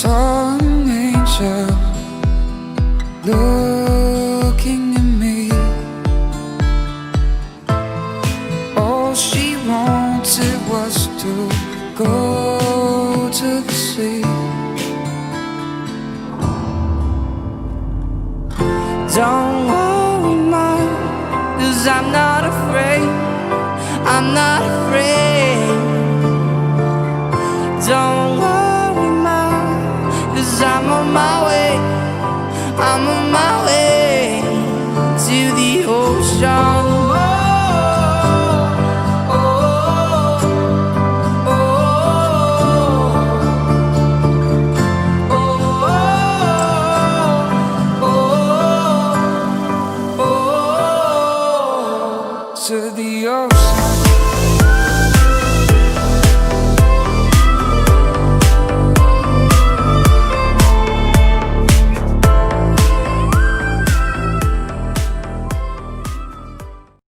saw an angel looking at me. All she wanted was to go to the sea. Don't worry, Mom, 'cause I'm not afraid. I'm not afraid. Don't worry, Mom, 'cause I'm on my way. I'm on my way to the ocean. To the ocean.